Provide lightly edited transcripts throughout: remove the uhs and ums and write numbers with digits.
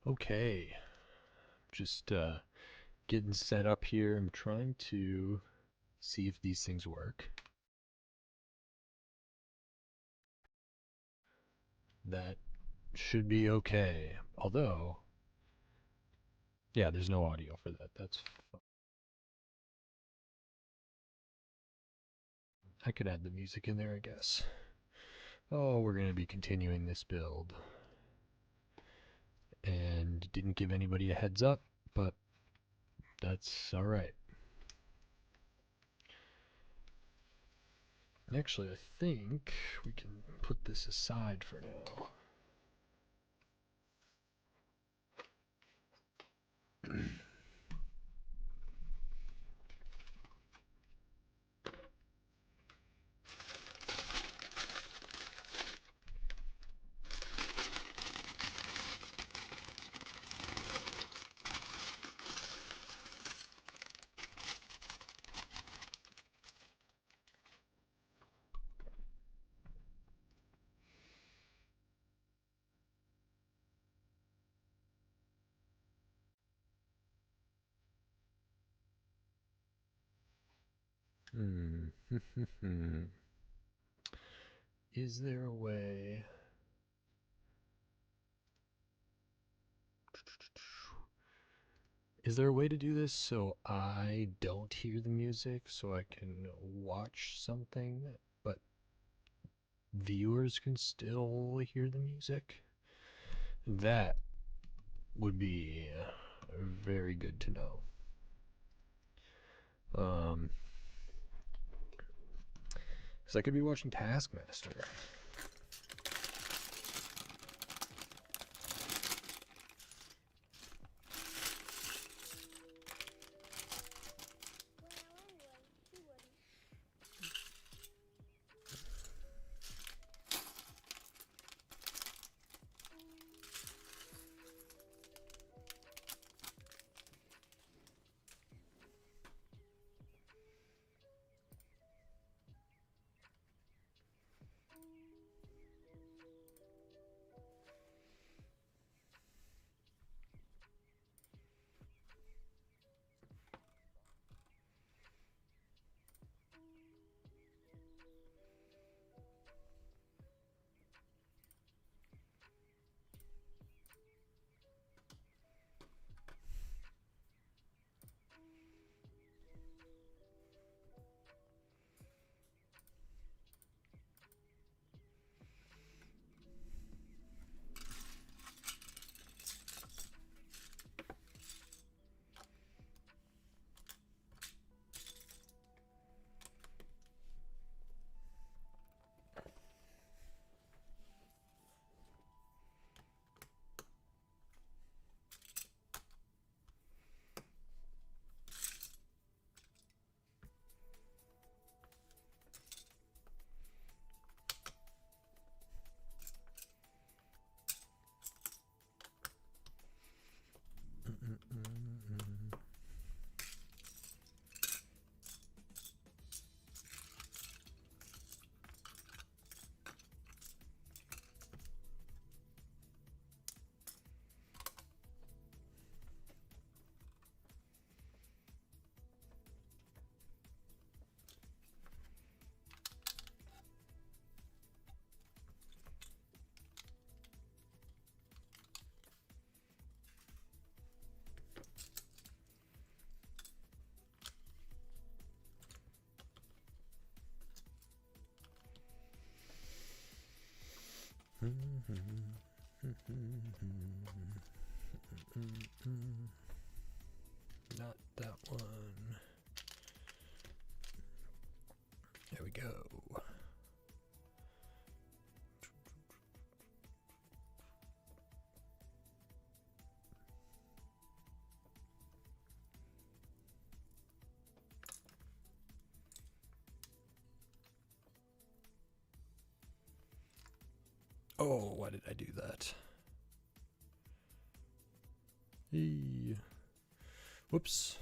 Okay, just getting set up here. I'm trying to see if these things work. That should be okay. Although, yeah, there's no audio for that. I could add the music in there, I guess. Oh, we're going to be continuing this build. And didn't give anybody a heads up, but that's alright. Actually, I think we can put this aside for now. Is there a way? Is there a way to do this so I don't hear the music so I can watch something, but viewers can still hear the music? That would be very good to know. Because I could be watching Taskmaster. Not that one. There we go. Oh, why did I do that? Hey. Whoops.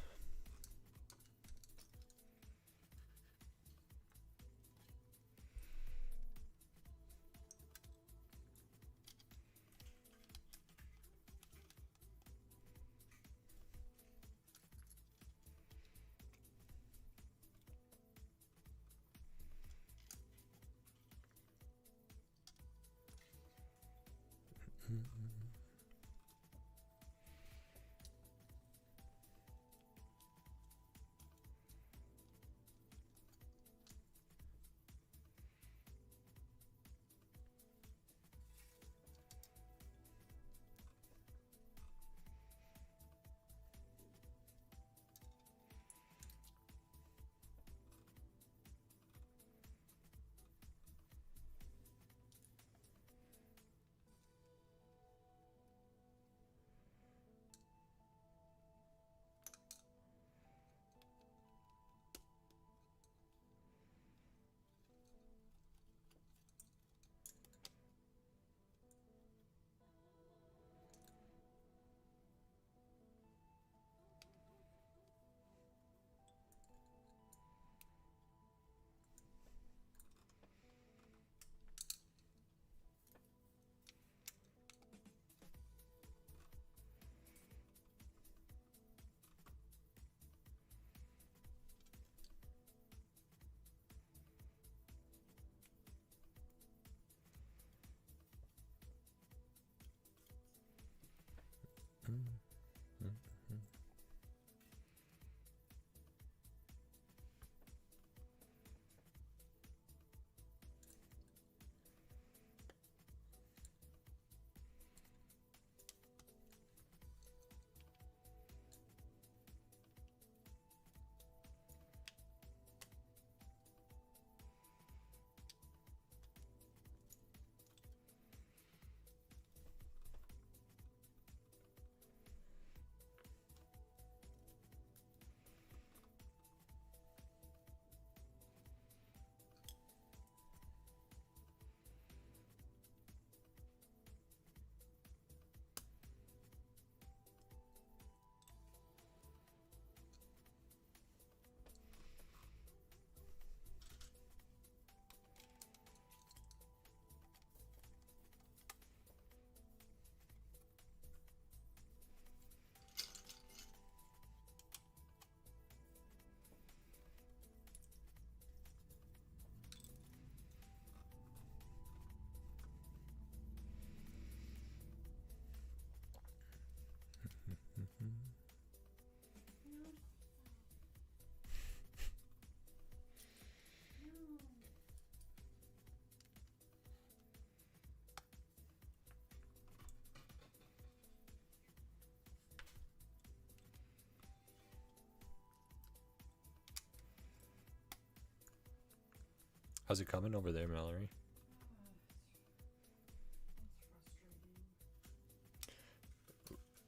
How's it coming over there, Mallory?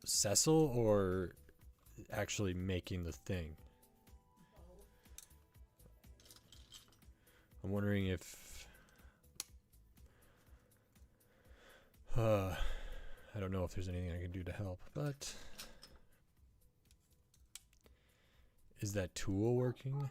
Cecil or actually making the thing? I'm wondering if I don't know if there's anything I can do to help, but is that tool working?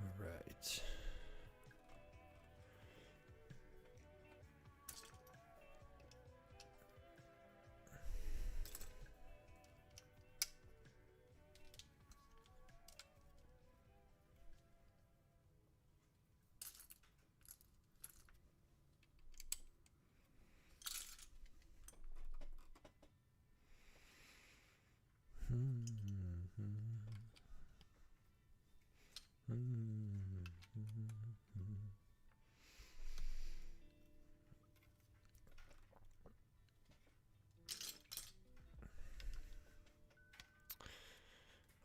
All right.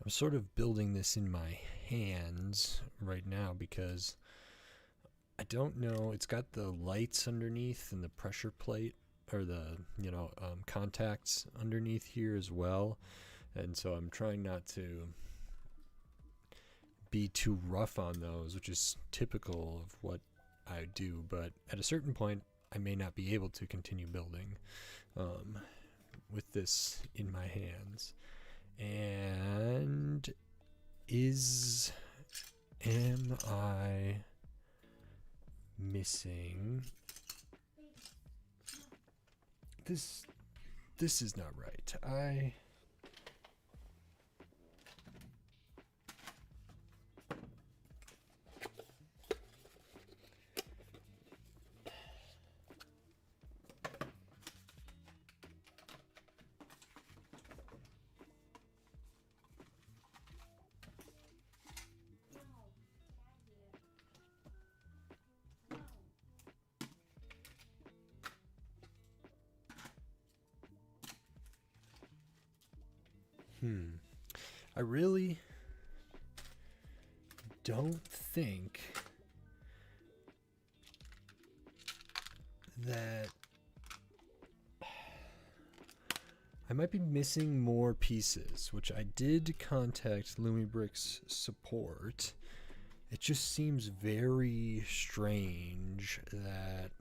I'm sort of building this in my hands right now because I don't know. It's got the lights underneath and the pressure plate, or the contacts underneath here as well, and so I'm trying not to be too rough on those, which is typical of what I do. But at a certain point, I may not be able to continue building with this in my hands. And am I missing this? This is not right. I really don't think that I might be missing more pieces, which I did contact Lumibricks support. It just seems very strange that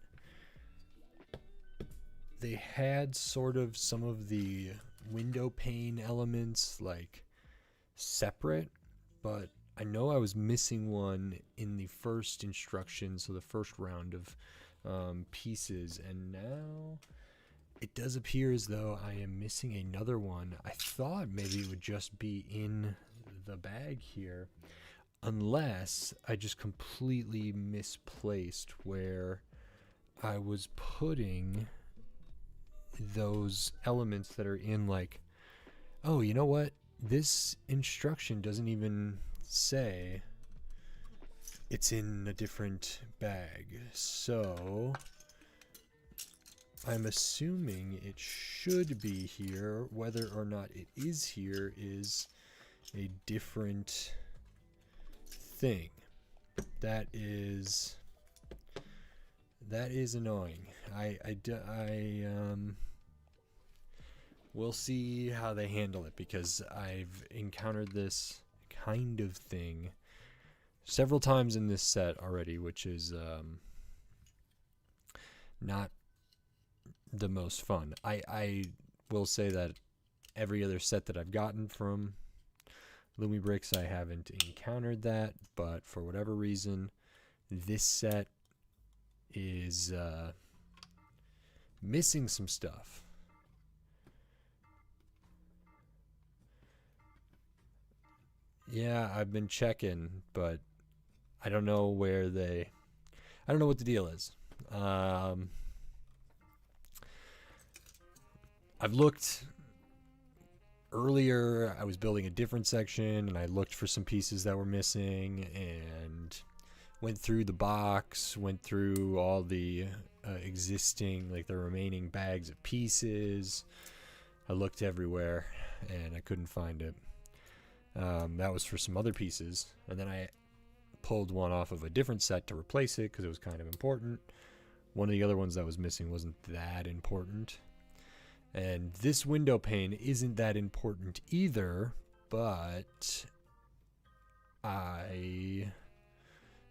they had sort of some of the window pane elements like separate, but I know I was missing one in the first instruction, so the first round of pieces, and now it does appear as though I am missing another one. I thought maybe it would just be in the bag here, unless I just completely misplaced where I was putting those elements that are in, like, oh, you know what? This instruction doesn't even say it's in a different bag. So I'm assuming it should be here. Whether or not it is here is a different thing. That is annoying. We'll see how they handle it, because I've encountered this kind of thing several times in this set already, which is not the most fun. I will say that every other set that I've gotten from Lumibricks, I haven't encountered that, but for whatever reason, this set is missing some stuff. Yeah, I've been checking, but I don't know where I don't know what the deal is. I've looked earlier. I was building a different section, and I looked for some pieces that were missing, and went through the box, went through all the existing, like the remaining bags of pieces. I looked everywhere, and I couldn't find it. That was for some other pieces, and then I pulled one off of a different set to replace it because it was kind of important. One of the other ones that was missing wasn't that important. And this window pane isn't that important either, but I,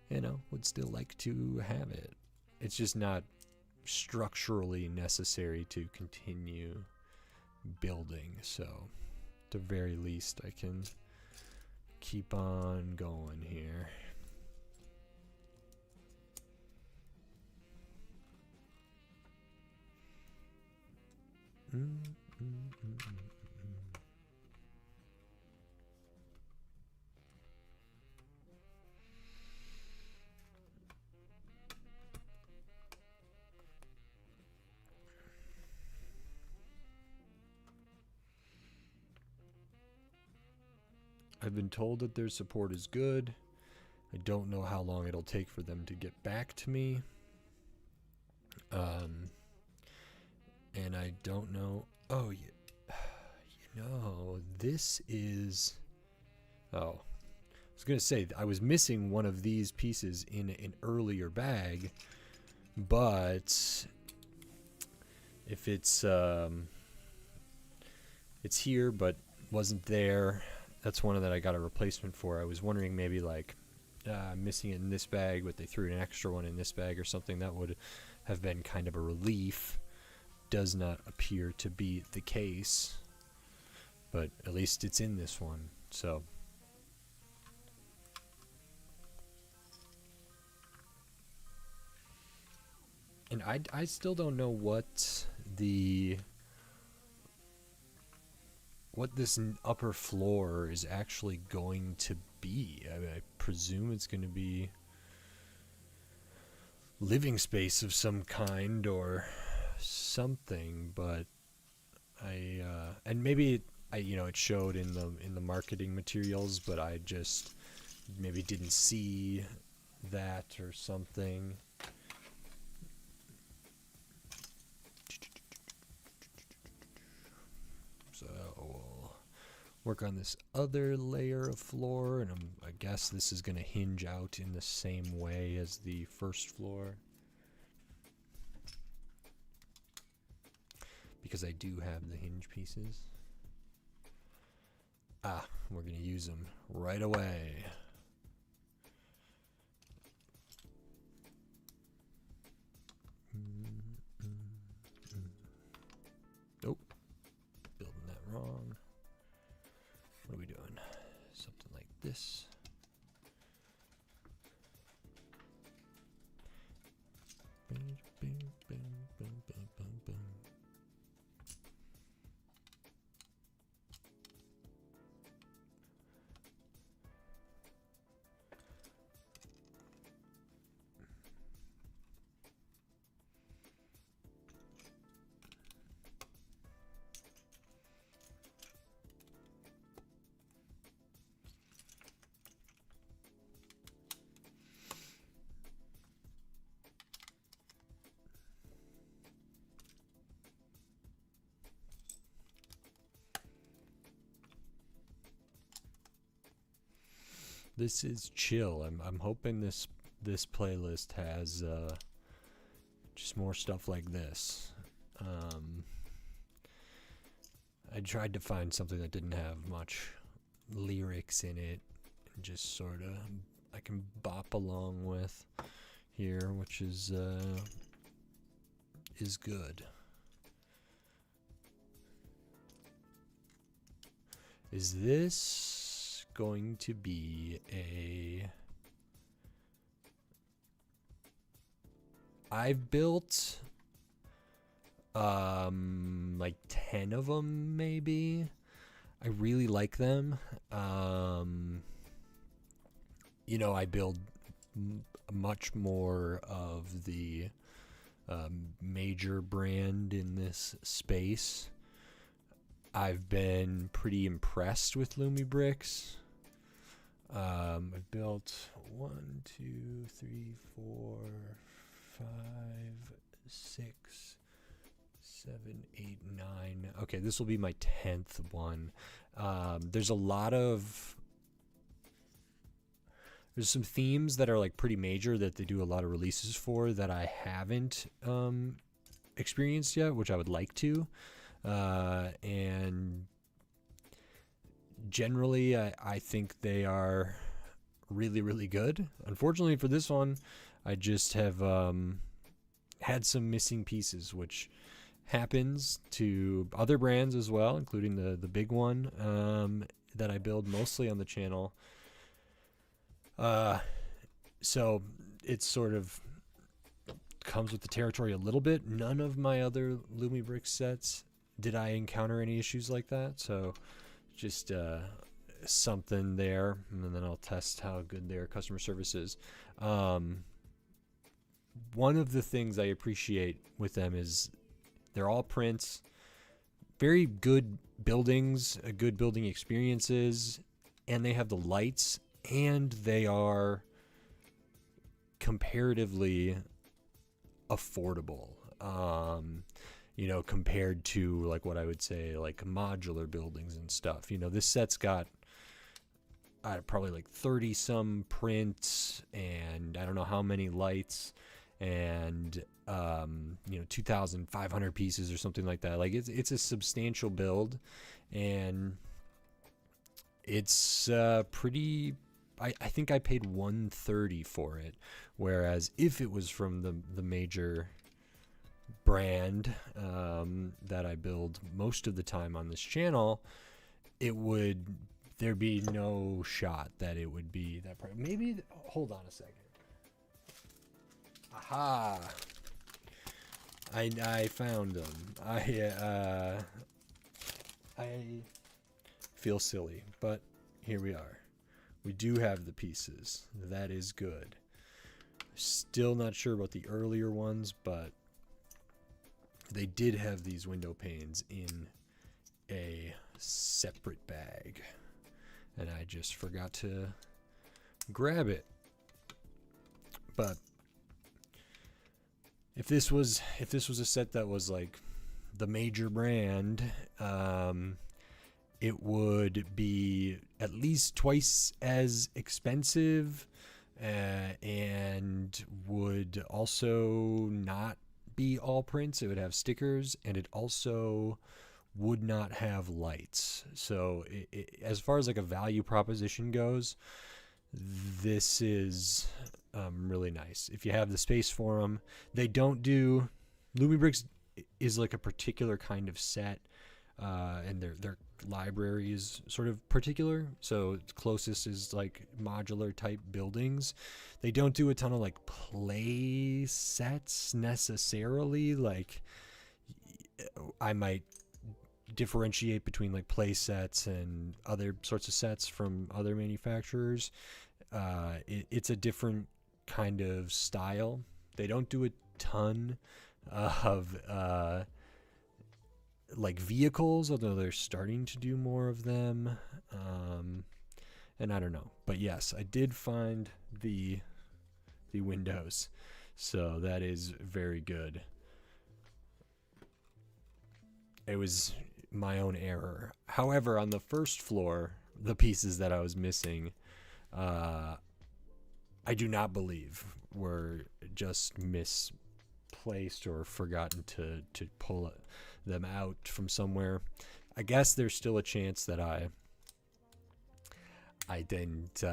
would still like to have it. It's just not structurally necessary to continue building, so at the very least I can keep on going here. I've been told that their support is good. I don't know how long it'll take for them to get back to me. And I don't know. Oh, this is. Oh, I was gonna say I was missing one of these pieces in an earlier bag, but if it's here but wasn't there, that's one that I got a replacement for. I was wondering maybe like missing it in this bag, but they threw an extra one in this bag or something. That would have been kind of a relief. Does not appear to be the case, but at least it's in this one. So and I still don't know what this upper floor is actually going to be. I presume it's going to be living space of some kind or something, but and maybe it showed in the marketing materials, but I just maybe didn't see that or something. So we'll work on this other layer of floor, and I guess this is going to hinge out in the same way as the first floor, because I do have the hinge pieces. We're going to use them right away. Nope. Building that wrong. What are we doing? Something like this. This is chill. I'm hoping this playlist has just more stuff like this. I tried to find something that didn't have much lyrics in it, and just sort of I can bop along with here, which is good. Is this going to be a... I've built like 10 of them maybe. I really like them. You know, I build much more of the major brand in this space. I've been pretty impressed with Lumibricks. I've built 1, 2, 3, 4, 5, 6, 7, 8, 9. Okay, this will be my 10th one. There's some themes that are like pretty major that they do a lot of releases for that I haven't experienced yet, which I would like to. And generally, I think they are really, really good. Unfortunately for this one, I just have had some missing pieces, which happens to other brands as well, including the big one that I build mostly on the channel. So it sort of comes with the territory a little bit. None of my other Lumibricks sets did I encounter any issues like that, so just something there, and then I'll test how good their customer service is. One of the things I appreciate with them is they're all prints, very good buildings, good building experiences, and they have the lights, and they are comparatively affordable. You know, compared to like what I would say like modular buildings and stuff. You know, this set's got probably like 30 some prints and I don't know how many lights and you know, 2,500 pieces or something like that. Like it's a substantial build, and it's pretty. I think I paid $130 for it, whereas if it was from the major brand that I build most of the time on this channel, there'd be no shot that it would be that price. Maybe hold on a second. Aha, I found them. I feel silly, but here we are. We do have the pieces. That is good. Still not sure about the earlier ones, but they did have these window panes in a separate bag, and I just forgot to grab it. But if this was a set that was like the major brand, it would be at least twice as expensive, and would also not be all prints. It would have stickers, and it also would not have lights. So as far as like a value proposition goes, this is really nice if you have the space for them. They don't do Lumibricks is like a particular kind of set, and their library is sort of particular. So closest is like modular type buildings. They don't do a ton of like play sets necessarily. Like I might differentiate between like play sets and other sorts of sets from other manufacturers. It's a different kind of style. They don't do a ton of like vehicles, although they're starting to do more of them. And I don't know, but yes, I did find the windows, so that is very good. It was my own error. However, on the first floor, the pieces that I was missing, I do not believe were just misplaced or forgotten to pull them out from somewhere. I guess there's still a chance that I didn't.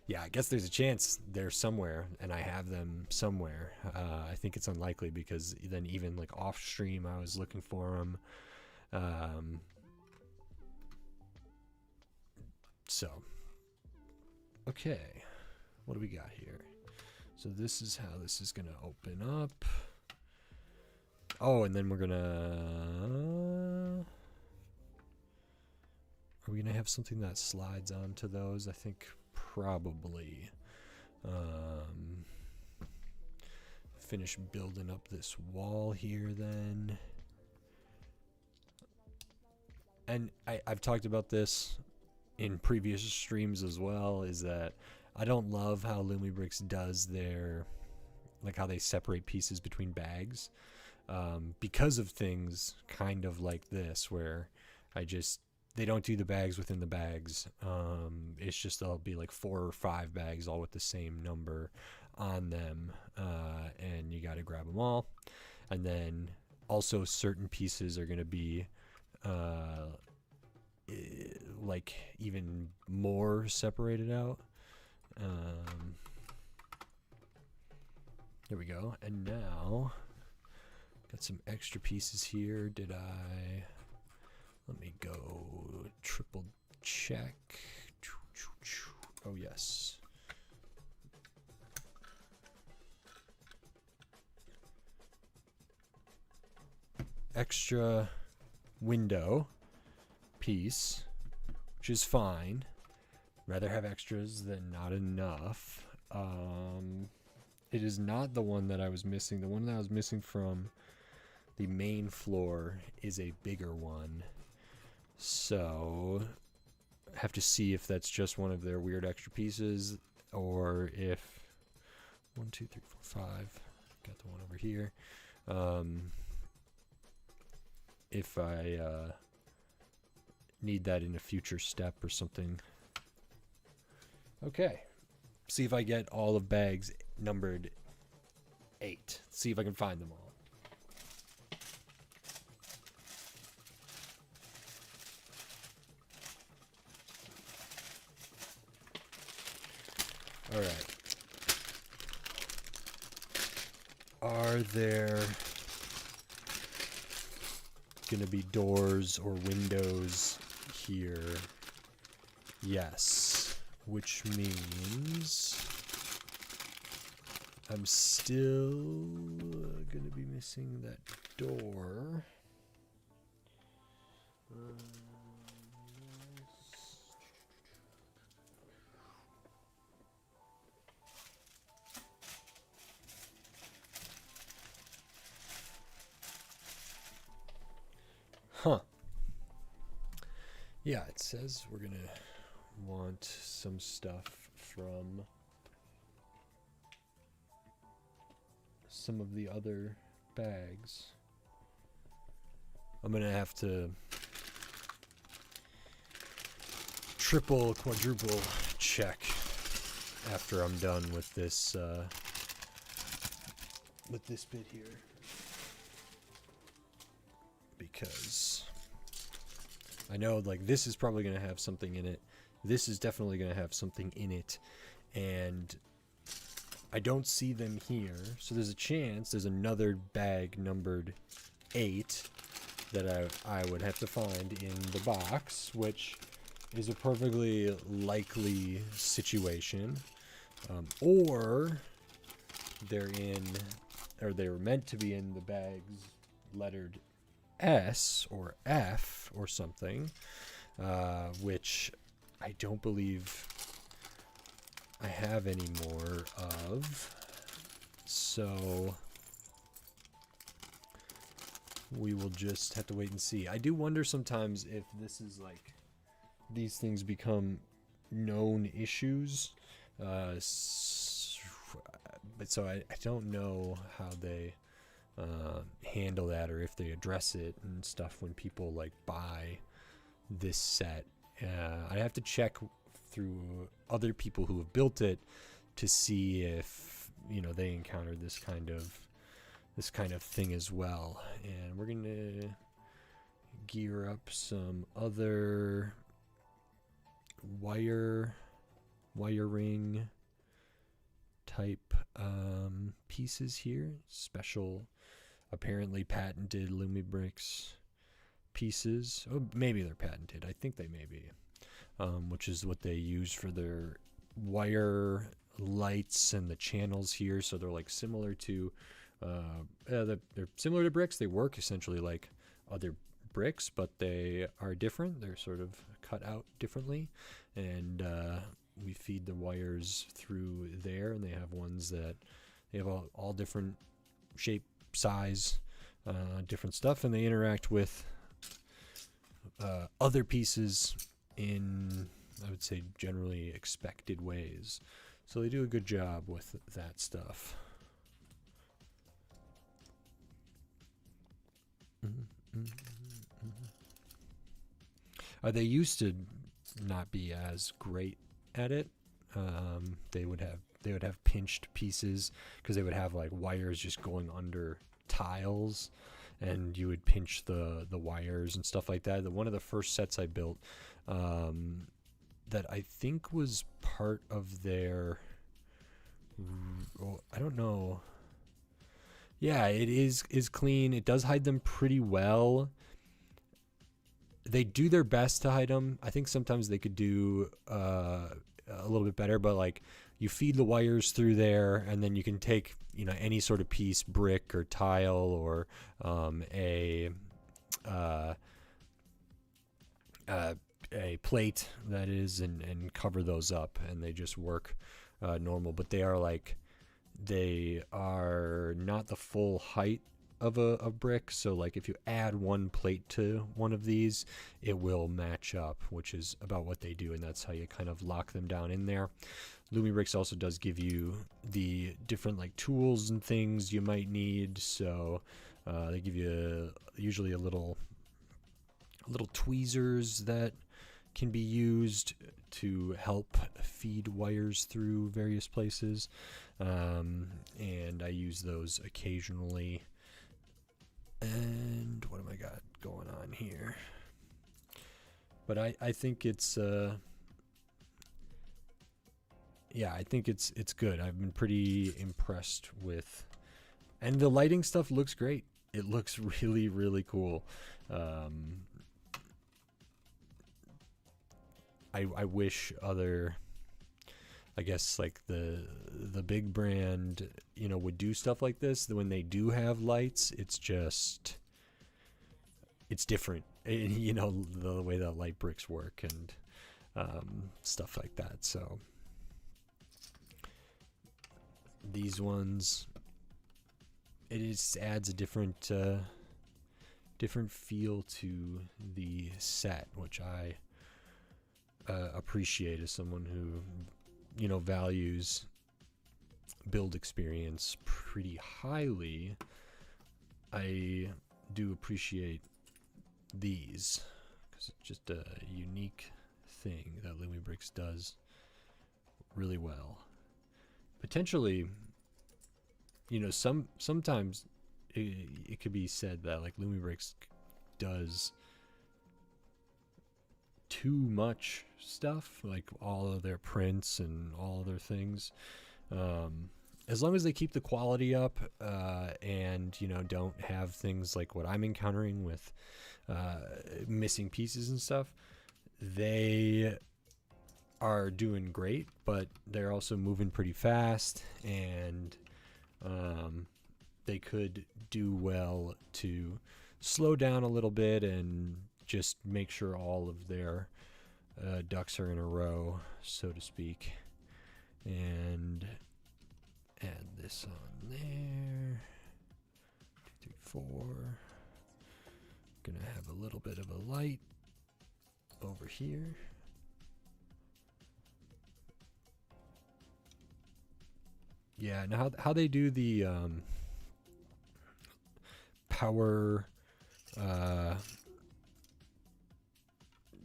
Yeah, I guess there's a chance they're somewhere and I have them somewhere. I think it's unlikely, because then even like off stream I was looking for them. So, okay, what do we got here? So this is how this is gonna open up. Oh, and then we're gonna... Are we gonna have something that slides onto those? I think probably. Finish building up this wall here then. And I've talked about this in previous streams as well, is that I don't love how Lumibricks does their, like how they separate pieces between bags, because of things kind of like this, where they don't do the bags within the bags. It's just there'll be like 4 or 5 bags all with the same number on them, and you got to grab them all. And then also certain pieces are going to be like even more separated out. There we go. And now got some extra pieces here. Let me go triple check. Oh yes. Extra window piece, which is fine. Rather have extras than not enough. It is not the one that I was missing. The one that I was missing from the main floor is a bigger one. So I have to see if that's just one of their weird extra pieces, or if 1, 2, 3, 4, 5. Got the one over here. If I need that in a future step or something. Okay. See if I get all of bags numbered 8. See if I can find them all. All right. Are there going to be doors or windows here? Yes, which means I'm still going to be missing that door. Huh. Yeah, it says we're gonna want some stuff from some of the other bags. I'm gonna have to triple, quadruple check after I'm done with this bit here. Because I know, like, this is probably going to have something in it. This is definitely going to have something in it. And I don't see them here. So there's a chance there's another bag numbered 8 that I would have to find in the box, which is a perfectly likely situation. Or they're meant to be in the bags lettered S or F or something, which I don't believe I have any more of. So we will just have to wait and see. I do wonder sometimes if this is like, these things become known issues. But so I don't know how they handle that, or if they address it and stuff when people like buy this set. I have to check through other people who have built it to see if, you know, they encountered this kind of thing as well. And we're gonna gear up some other wiring type pieces here, special, apparently patented Lumibricks pieces. Oh, maybe they're patented. I think they may be. which is what they use for their wire lights and the channels here. So they're like similar to they're similar to bricks. They work essentially like other bricks, but they are different. They're sort of cut out differently, and we feed the wires through there, and they have ones that they have all different shape, size, different stuff, and they interact with other pieces in, I would say, generally expected ways. So they do a good job with that stuff. They used to not be as great at it. They would have pinched pieces because they would have like wires just going under tiles, and you would pinch the wires and stuff like that. One of the first sets I built, that I think was part of their, I don't know. Yeah, it is clean. It does hide them pretty well. They do their best to hide them. I think sometimes they could do a little bit better, but like you feed the wires through there, and then you can take, you know, any sort of piece, brick or tile or a plate that is, and cover those up, and they just work normal. But they are not the full height of a brick, so like if you add one plate to one of these, it will match up, which is about what they do, and that's how you kind of lock them down in there. Lumibricks also does give you the different like tools and things you might need, so they give you usually a little tweezers that can be used to help feed wires through various places, and I use those occasionally. And what have I got going on here? But I think it's yeah, I think it's good. I've been pretty impressed with, and the lighting stuff looks great. It looks really, really cool. I wish other, I guess like the big brand, you know, would do stuff like this. When they do have lights, it's different. You know, the way that light bricks work and stuff like that. So these ones, it just adds a different feel to the set, which I appreciate as someone who, you know, values build experience pretty highly. I do appreciate these because it's just a unique thing that Lumibricks does really well. Potentially, you know, sometimes it could be said that like Lumibricks does too much stuff, like all of their prints and all of their things. As long as they keep the quality up, and, you know, don't have things like what I'm encountering with missing pieces and stuff, they are doing great, but they're also moving pretty fast, and they could do well to slow down a little bit and just make sure all of their ducks are in a row, so to speak, and add this on there. 2, 3, 4. Gonna have a little bit of a light over here. Yeah, now how they do the power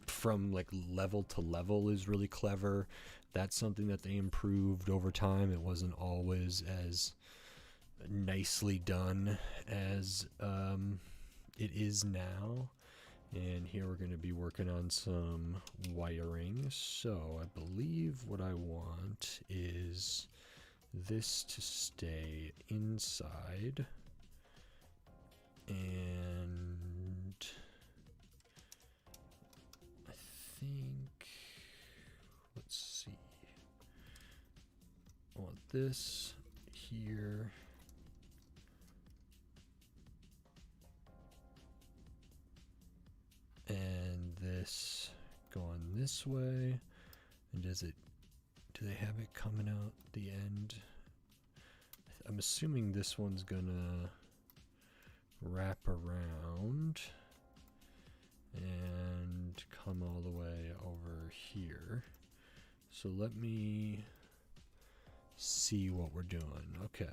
from like level to level is really clever. That's something that they improved over time. It wasn't always as nicely done as it is now. And here we're going to be working on some wiring. So I believe what I want is this to stay inside, and I think this here. And this going this way. And do they have it coming out the end? I'm assuming this one's gonna wrap around and come all the way over here. So let me see what we're doing. Okay.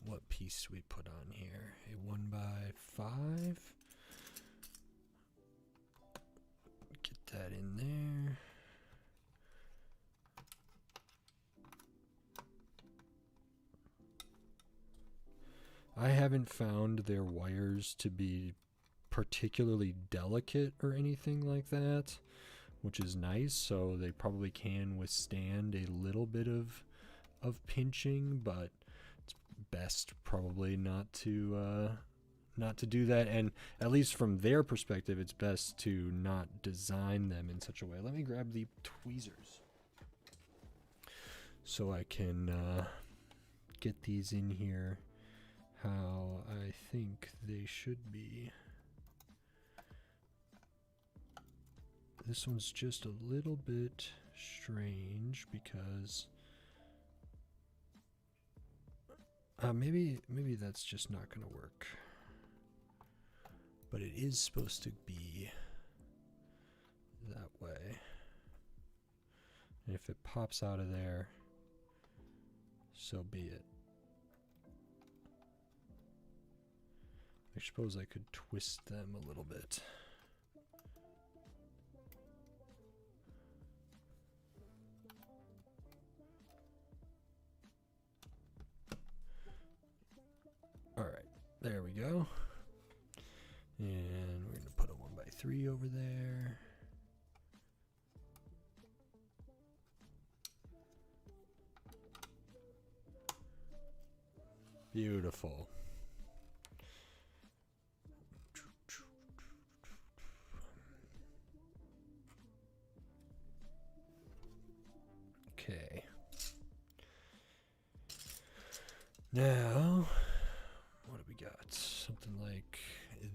What piece we put on here? A 1x5. Get that in there. I haven't found their wires to be particularly delicate or anything like that, which is nice. So they probably can withstand a little bit of pinching, but it's best probably not to do that. And at least from their perspective, it's best to not design them in such a way. Let me grab the tweezers so I can get these in here how I think they should be. This one's just a little bit strange because maybe that's just not gonna work. But it is supposed to be that way. And if it pops out of there, so be it. I suppose I could twist them a little bit. All right, there we go. And we're going to put a 1x3 over there. Beautiful. Okay. Now, what do we got? Something like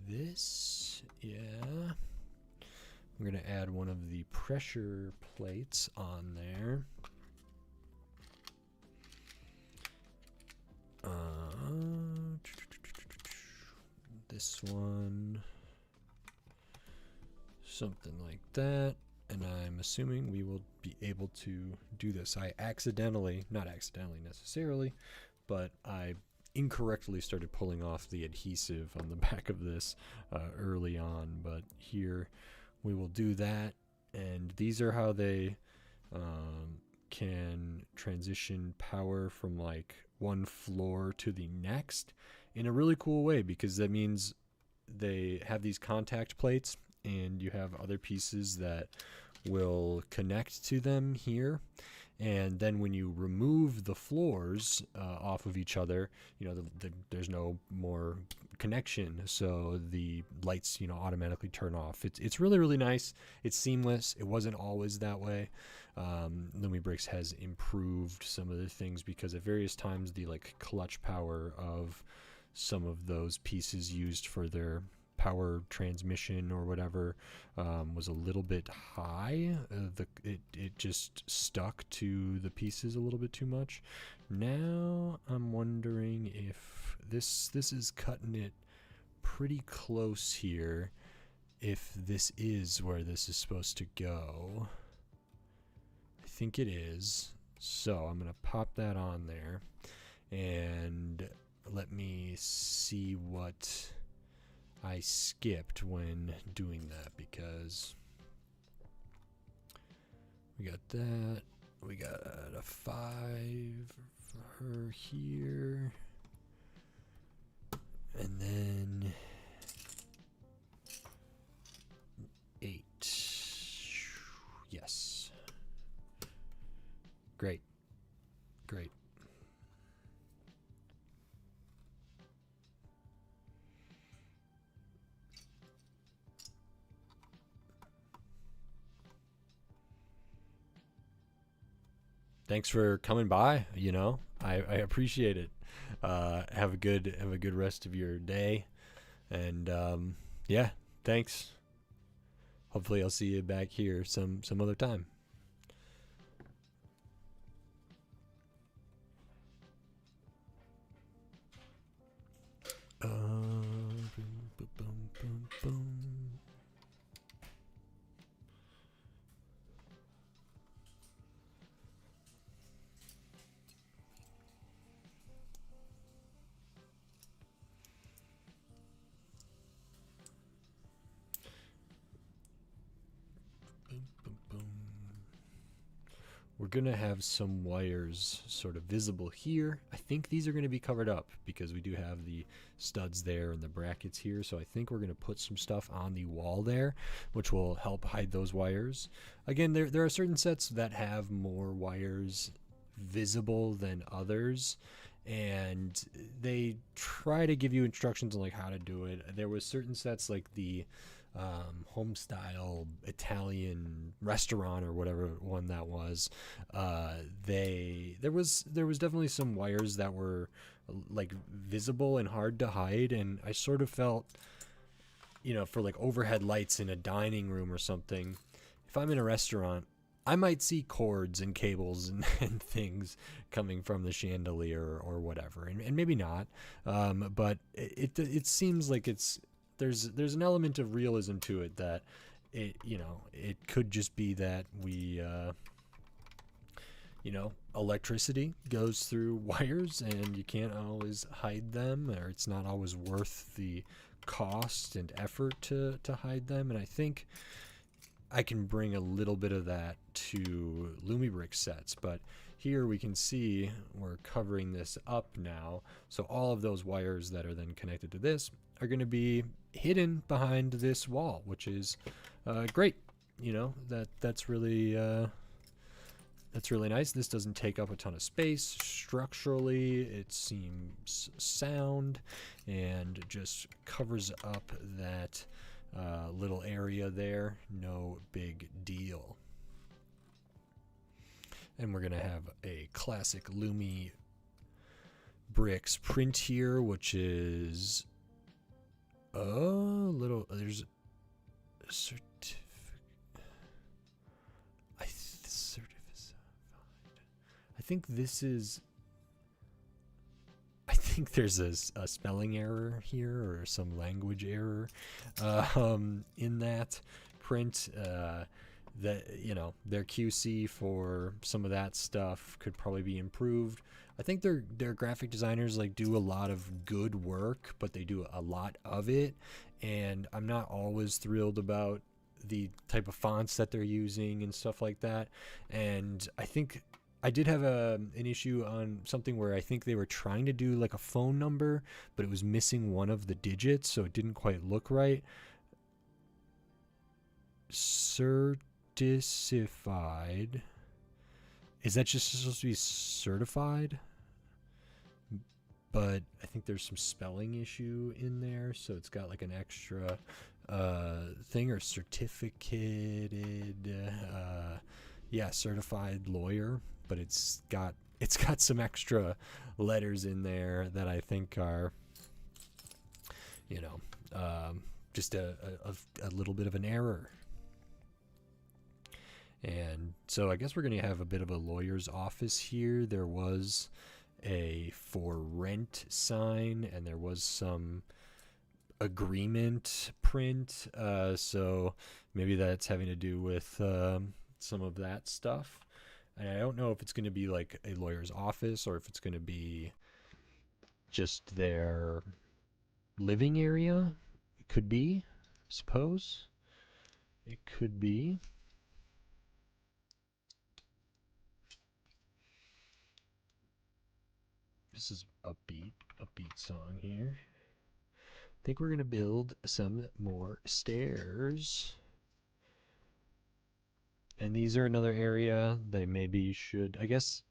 this. Yeah. We're going to add one of the pressure plates on there. This one. Something like that. And I'm assuming we will be able to do this. I accidentally, not accidentally necessarily, but I incorrectly started pulling off the adhesive on the back of this early on. But here we will do that. And these are how they can transition power from like one floor to the next in a really cool way, because that means they have these contact plates and you have other pieces that will connect to them here. And then when you remove the floors off of each other, you know, there's no more connection. So the lights, you know, automatically turn off. It's really, really nice. It's seamless. It wasn't always that way. Lumibricks has improved some of the things because at various times the like clutch power of some of those pieces used for their power transmission or whatever was a little bit high. It just stuck to the pieces a little bit too much. Now I'm wondering if this is cutting it pretty close here, if this is where this is supposed to go. I think it is. So I'm gonna pop that on there and let me see what I skipped when doing that, because we got that. We got a 5 for her here. And then 8. Yes. Great. Great. thanks for coming by. I appreciate it. Have a good rest of your day, and yeah, thanks. Hopefully, I'll see you back here some other time. Boom, boom, boom, boom. Boom, boom, boom. We're gonna have some wires sort of visible here. I think these are gonna be covered up because we do have the studs there and the brackets here. So I think we're gonna put some stuff on the wall there, which will help hide those wires. Again, there are certain sets that have more wires visible than others, and they try to give you instructions on like how to do it. There was certain sets like the home style Italian restaurant or whatever one that was. There was definitely some wires that were like visible and hard to hide, and I sort of felt, for like overhead lights in a dining room or something, if I'm in a restaurant, I might see cords and cables and things coming from the chandelier or whatever, and maybe not. But it seems like there's an element of realism to it that it could just be that we electricity goes through wires and you can't always hide them, or it's not always worth the cost and effort to hide them. And I think I can bring a little bit of that to Lumibricks sets, but here we can see we're covering this up now, so all of those wires that are then connected to this are going to be hidden behind this wall, which is great. That's really nice. This doesn't take up a ton of space. Structurally, it seems sound and just covers up that little area there. No big deal. And we're gonna have a classic Lumibricks print here, which is there's a certificate. I think this is. I think there's a spelling error here or some language error in that print. That their QC for some of that stuff could probably be improved. I think their graphic designers like do a lot of good work, but they do a lot of it, and I'm not always thrilled about the type of fonts that they're using and stuff like that. And I think I did have an issue on something where I think they were trying to do like a phone number, but it was missing one of the digits, so it didn't quite look right. Certified. Is that just supposed to be certified? But I think there's some spelling issue in there, so it's got like an extra thing, or certificated. Certified lawyer, but it's got some extra letters in there that I think are, just a little bit of an error. And so I guess we're going to have a bit of a lawyer's office here. There was a for rent sign, and there was some agreement print. So maybe that's having to do with some of that stuff. And I don't know if it's going to be like a lawyer's office or if it's going to be just their living area. It could be, I suppose. It could be. This is upbeat song here. I think we're going to build some more stairs. And these are another area they maybe should, I guess,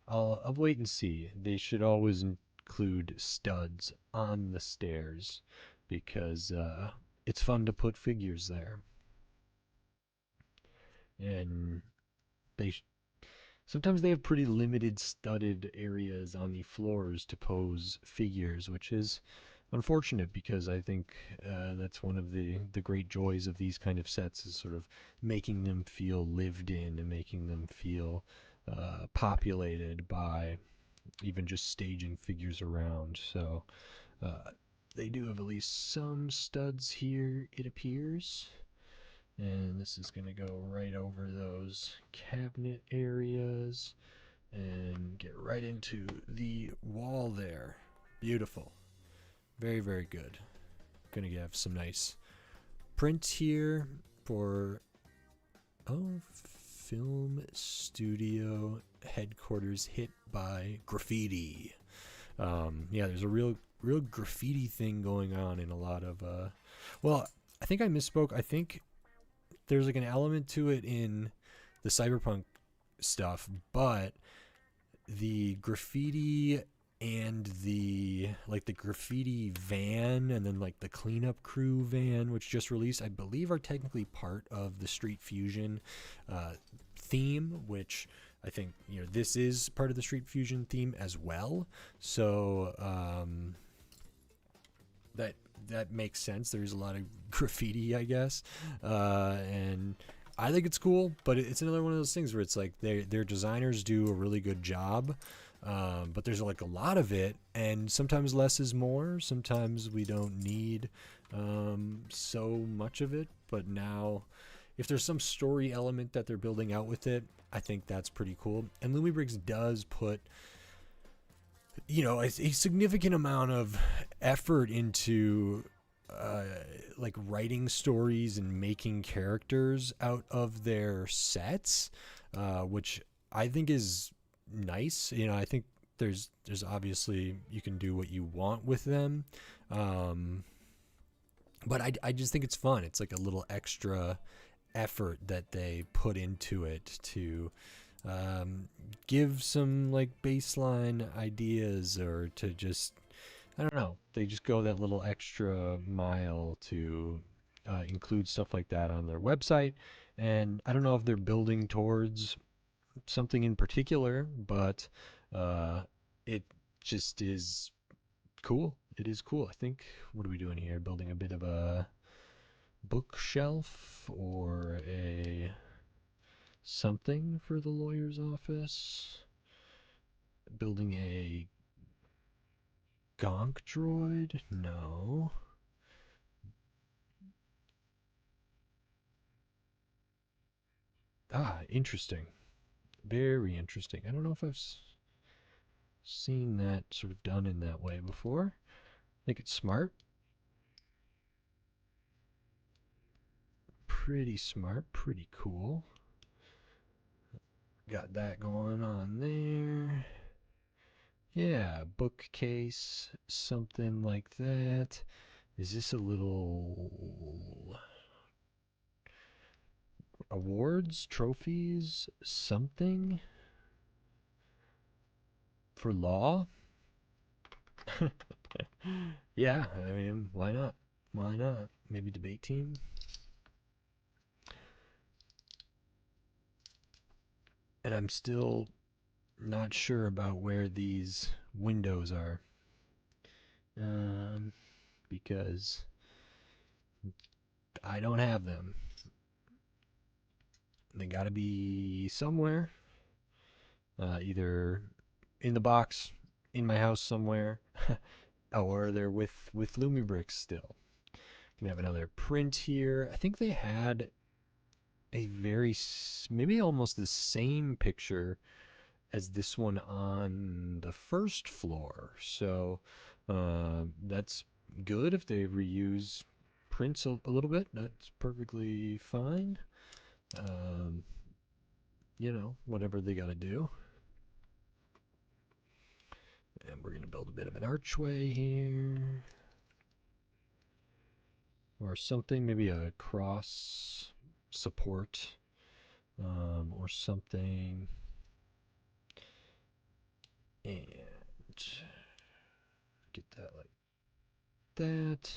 I'll wait and see. They should always include studs on the stairs because it's fun to put figures there. And they sometimes they have pretty limited studded areas on the floors to pose figures, which is unfortunate because I think that's one of the great joys of these kind of sets is sort of making them feel lived in and making them feel populated by even just staging figures around. So they do have at least some studs here, it appears. And this is going to go right over those cabinet areas and get right into the wall there. Beautiful. Very, very good. Gonna have some nice prints here for film studio headquarters hit by graffiti. Yeah, there's a real graffiti thing going on in a lot of well, I think I misspoke. I think there's like an element to it in the cyberpunk stuff, but the graffiti and the graffiti van and then like the cleanup crew van which just released, I believe, are technically part of the Street Fusion theme, which I think, you know, this is part of the Street Fusion theme as well. So that makes sense. There's a lot of graffiti, I guess, and I think it's cool, but it's another one of those things where it's like their designers do a really good job, but there's like a lot of it, and sometimes less is more. Sometimes we don't need so much of it, but now if there's some story element that they're building out with it, I think that's pretty cool. And Lumibricks does put, you know, a significant amount of effort into like writing stories and making characters out of their sets, which I think is nice. You know, I think there's obviously you can do what you want with them, but I just think it's fun. It's like a little extra effort that they put into it to give some like baseline ideas, or to just, I don't know, they just go that little extra mile to include stuff like that on their website. And I don't know if they're building towards something in particular, but it just is cool. It is cool. I think, what are we doing here? Building a bit of a bookshelf or a something for the lawyer's office. Building a gonk droid? No. Ah, interesting. Very interesting. I don't know if I've seen that sort of done in that way before. I think it's smart. Pretty smart. Pretty cool. Got that going on there. Yeah, bookcase, something like that. Is this a little awards, trophies, something for law? Yeah, I mean, why not? Why not? Maybe debate team? And I'm still not sure about where these windows are. Um, because I don't have them. They gotta be somewhere. Either in the box, in my house somewhere, or they're with Lumibricks still. We have another print here. I think they had a very, maybe almost the same picture as this one on the first floor. So that's good if they reuse prints a little bit. That's perfectly fine. Um, you know, whatever they got to do. And we're going to build a bit of an archway here. Or something, maybe a cross support, or something. And get that like that.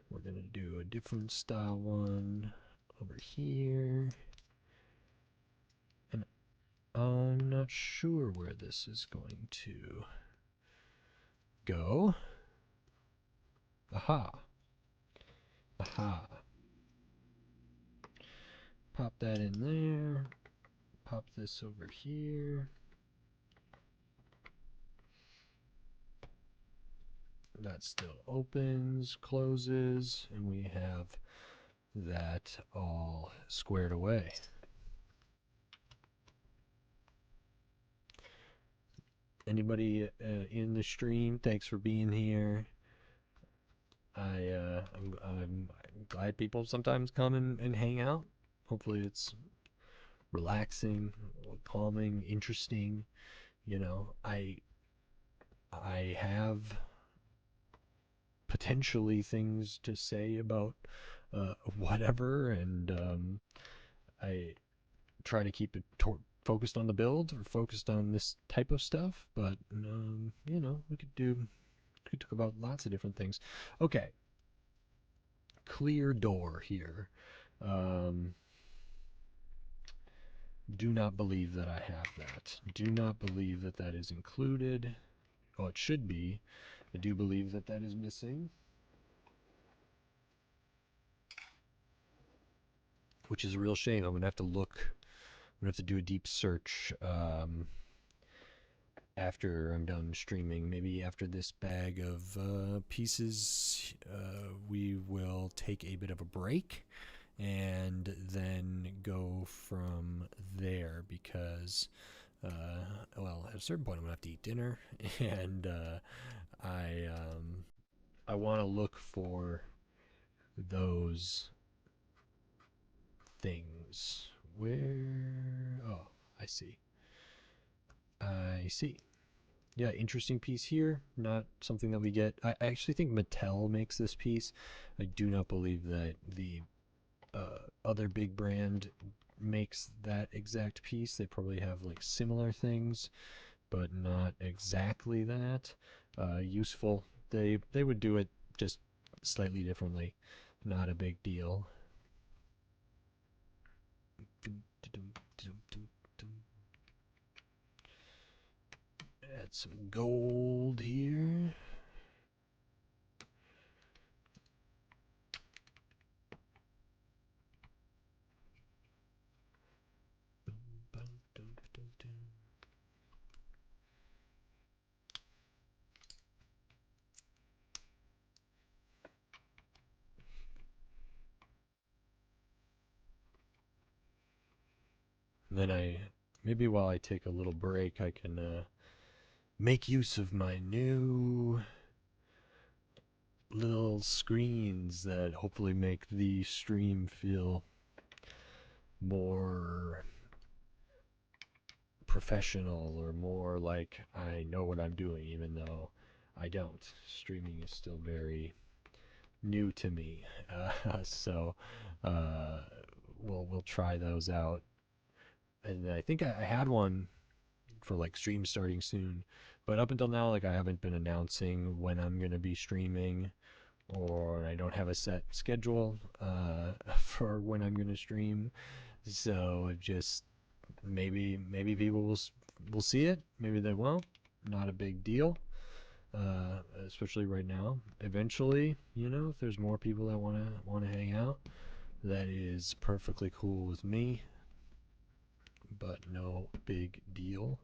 We're going to do a different style one over here. And I'm not sure where this is going to go. Aha. Aha. Pop that in there. Pop this over here. That still opens, closes, and we have that all squared away. Anybody in the stream, thanks for being here. I'm glad people sometimes come and hang out. Hopefully it's relaxing, calming, interesting. You know, I have potentially things to say about whatever, and I try to keep it focused on the build or focused on this type of stuff. But you know, we could talk about lots of different things. Okay, clear door here. Um, do not believe that I have that. Do not believe that that is included. Oh, it should be. I do believe that that is missing, which is a real shame. I'm gonna have to look. I'm gonna have to do a deep search after I'm done streaming. Maybe after this bag of pieces, we will take a bit of a break and then go from there because, well, at a certain point, I'm gonna have to eat dinner, and I I want to look for those things. Where? Oh, I see. I see. Yeah, interesting piece here. Not something that we get. I actually think Mattel makes this piece. I do not believe that the other big brand makes that exact piece. They probably have like similar things, but not exactly that. Useful. They would do it just slightly differently. Not a big deal. Add some gold here. Then maybe while I take a little break, I can make use of my new little screens that hopefully make the stream feel more professional or more like I know what I'm doing, even though I don't. Streaming is still very new to me, so uh, we'll try those out. And I think I had one for like stream starting soon, but up until now, like I haven't been announcing when I'm gonna be streaming, or I don't have a set schedule for when I'm gonna stream. So just maybe people will see it, maybe they won't. Not a big deal, especially right now. Eventually, you know, if there's more people that wanna hang out, that is perfectly cool with me. But no big deal.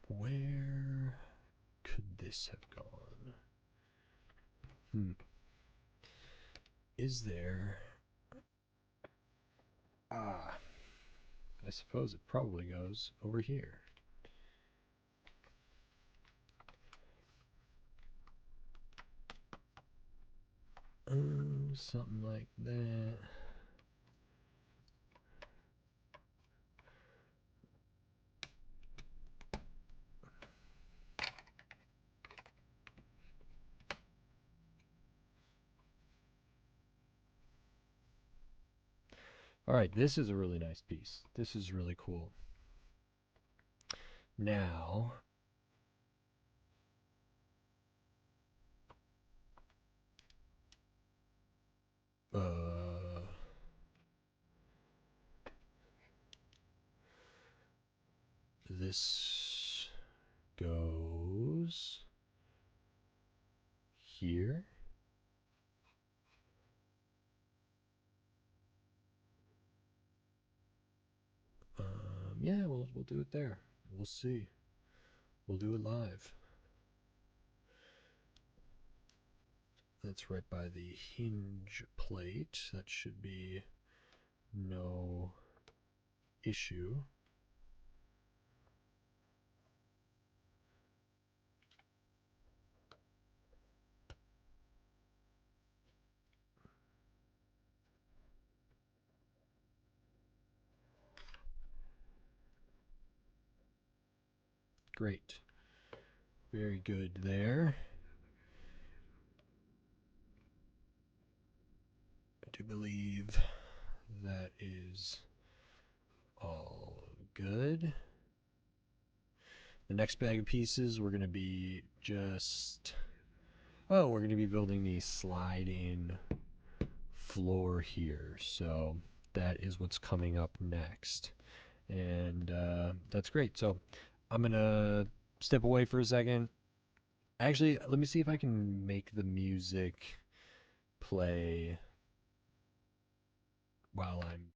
Where could this have gone? Is there... Ah, I suppose it probably goes over here. Something like that. All right, this is a really nice piece. This is really cool. Now, uh, this goes here. Yeah, we'll do it there. We'll see. We'll do it live. That's right by the hinge plate. That should be no issue. Great. Very good there. I do believe that is all good. The next bag of pieces, we're going to be we're going to be building the slide in floor here. So that is what's coming up next. And that's great. So I'm going to step away for a second. Actually, let me see if I can make the music play while I'm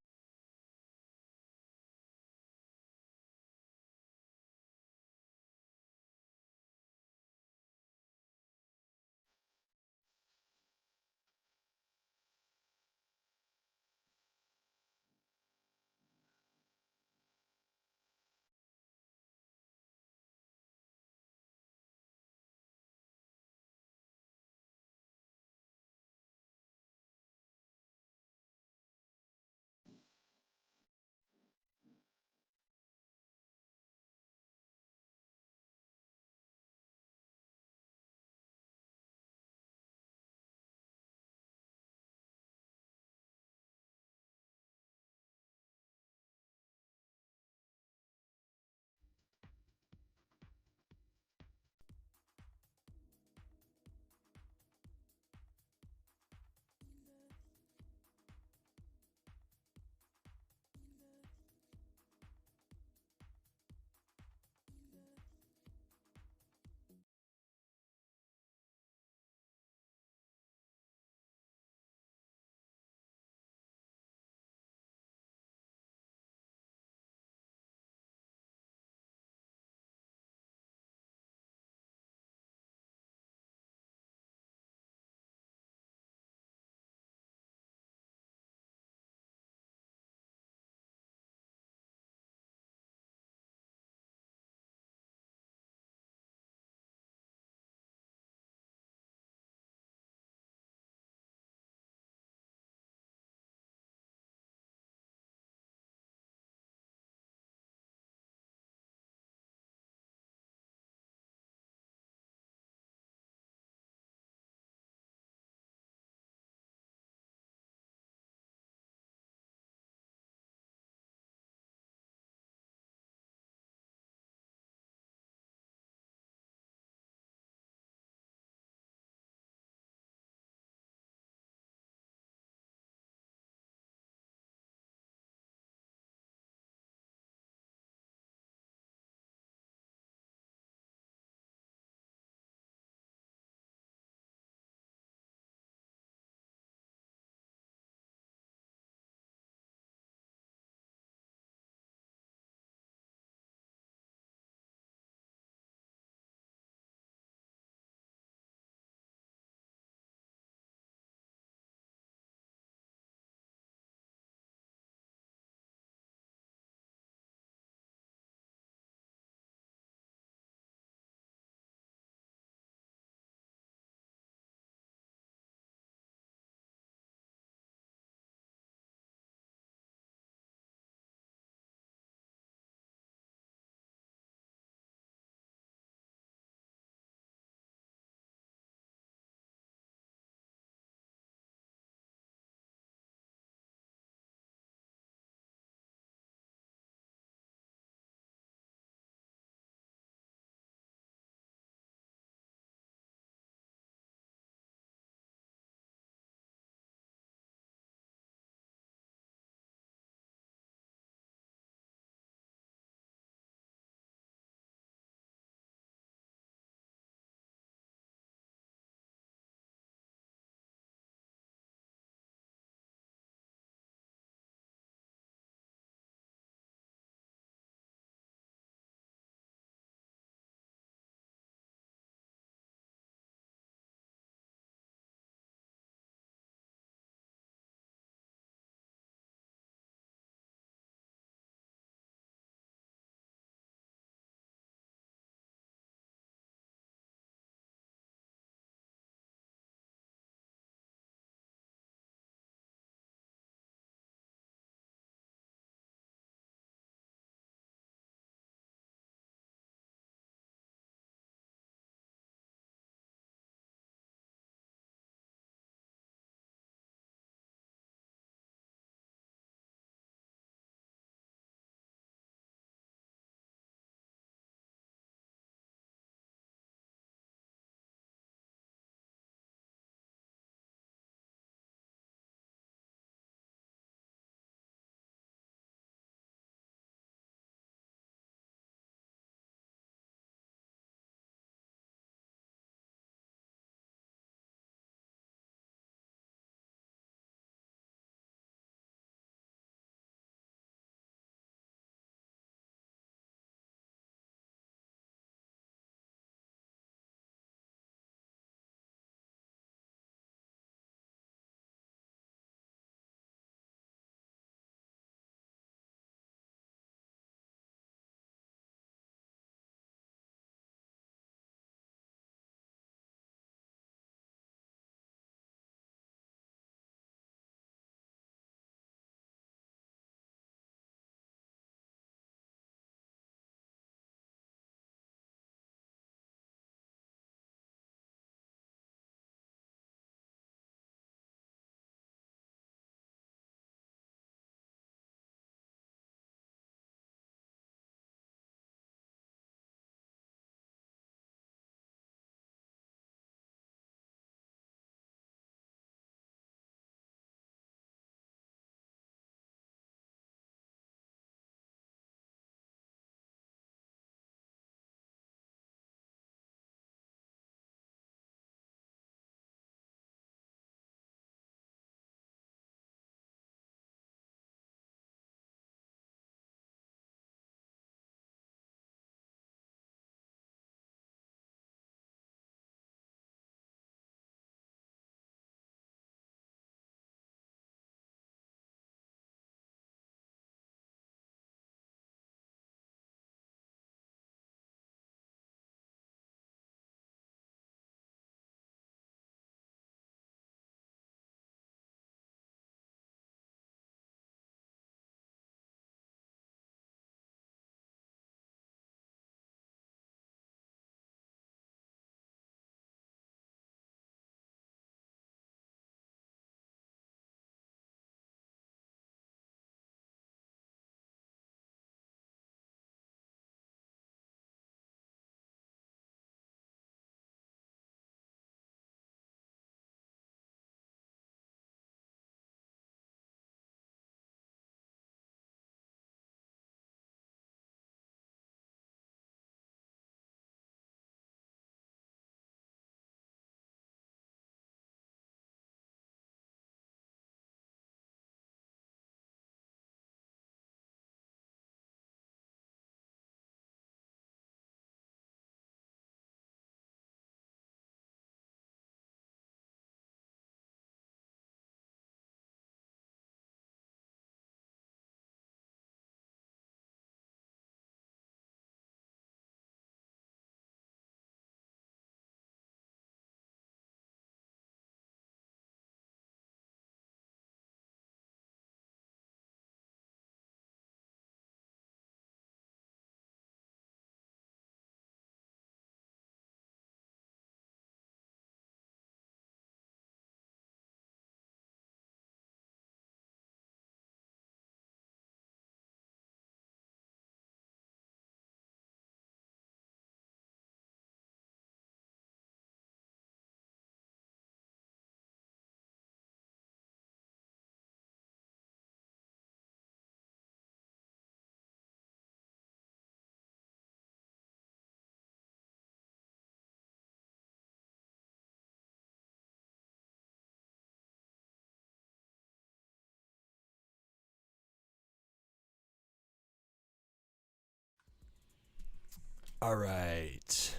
All right,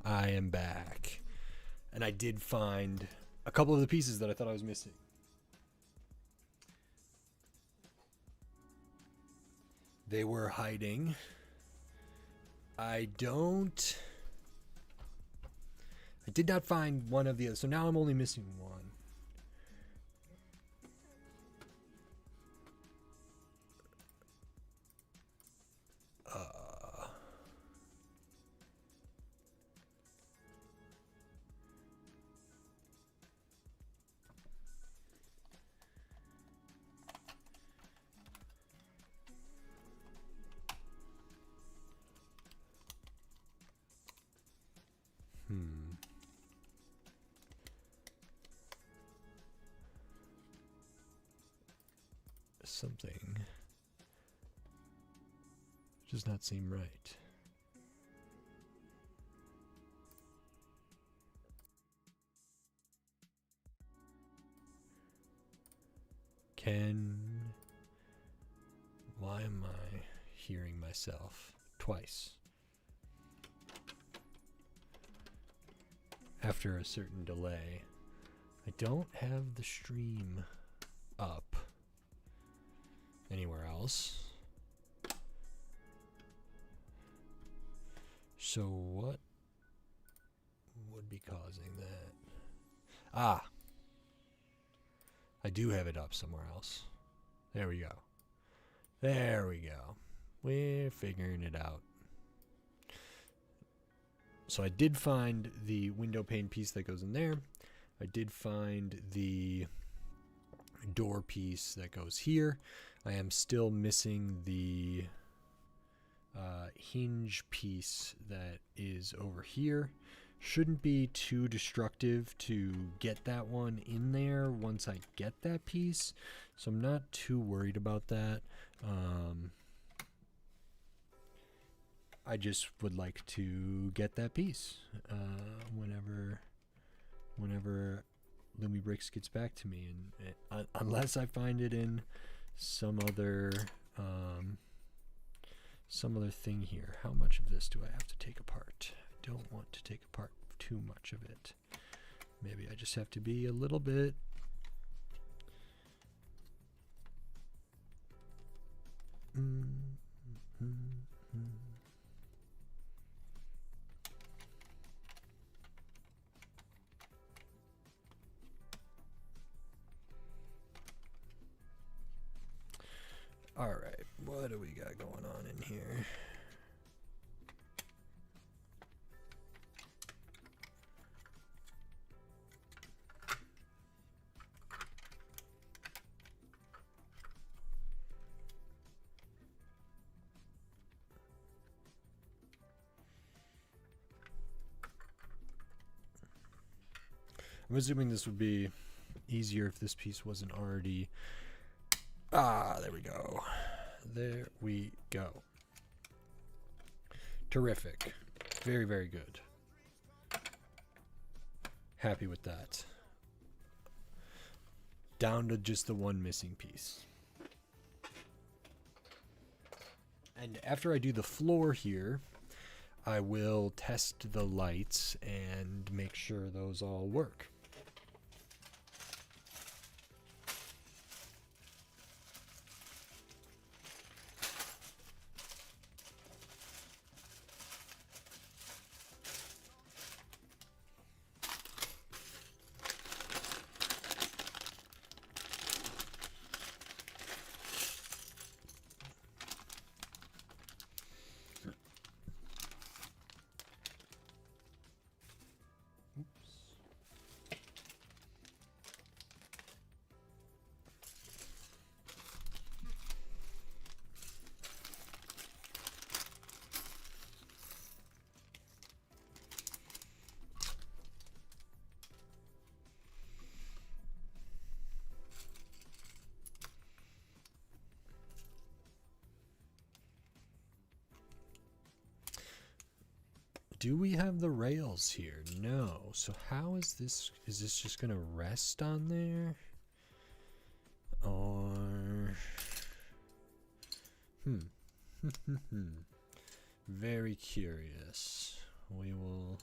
I am back, and I did find a couple of the pieces that I thought I was missing. They were hiding. I did not find one of the others, so now I'm only missing one. Something does not seem right. Why am I hearing myself twice? After a certain delay. I don't have the stream up anywhere else. So what would be causing that? Ah! I do have it up somewhere else. There we go. There we go. We're figuring it out. So I did find the window pane piece that goes in there. I did find the door piece that goes here. I am still missing the hinge piece that is over here. Shouldn't be too destructive to get that one in there once I get that piece, so I'm not too worried about that. I just would like to get that piece whenever Lumibricks gets back to me, and unless I find it in some other thing here. How much of this do I have to take apart? I don't want to take apart too much of it. Maybe I just have to be a little bit all right, what do we got going on in here? I'm assuming this would be easier if this piece wasn't already... Ah, there we go. There we go. Terrific. Very, very good. Happy with that. Down to just the one missing piece. And after I do the floor here, I will test the lights and make sure those all work. Do we have the rails here? No. So how is this just gonna rest on there? Or Very curious. We'll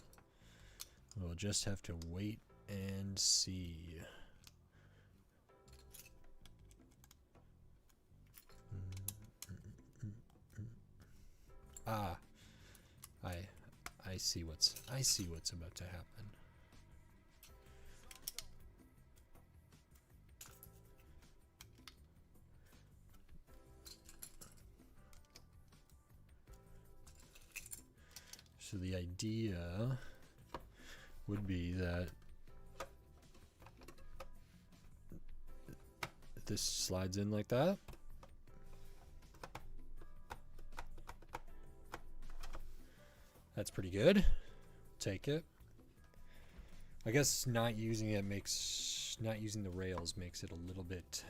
just have to wait and see. Ah, I see what's about to happen. So the idea would be that this slides in like that. That's pretty good. Take it. I guess not using the rails makes it a little bit,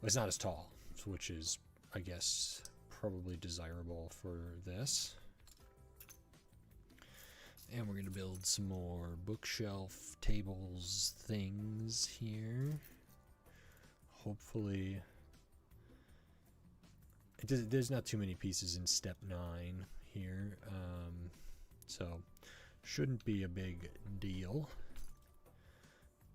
it's not as tall, which is, I guess, probably desirable for this. And we're going to build some more bookshelf, tables, things here. Hopefully, there's not too many pieces in step 9 here, so shouldn't be a big deal.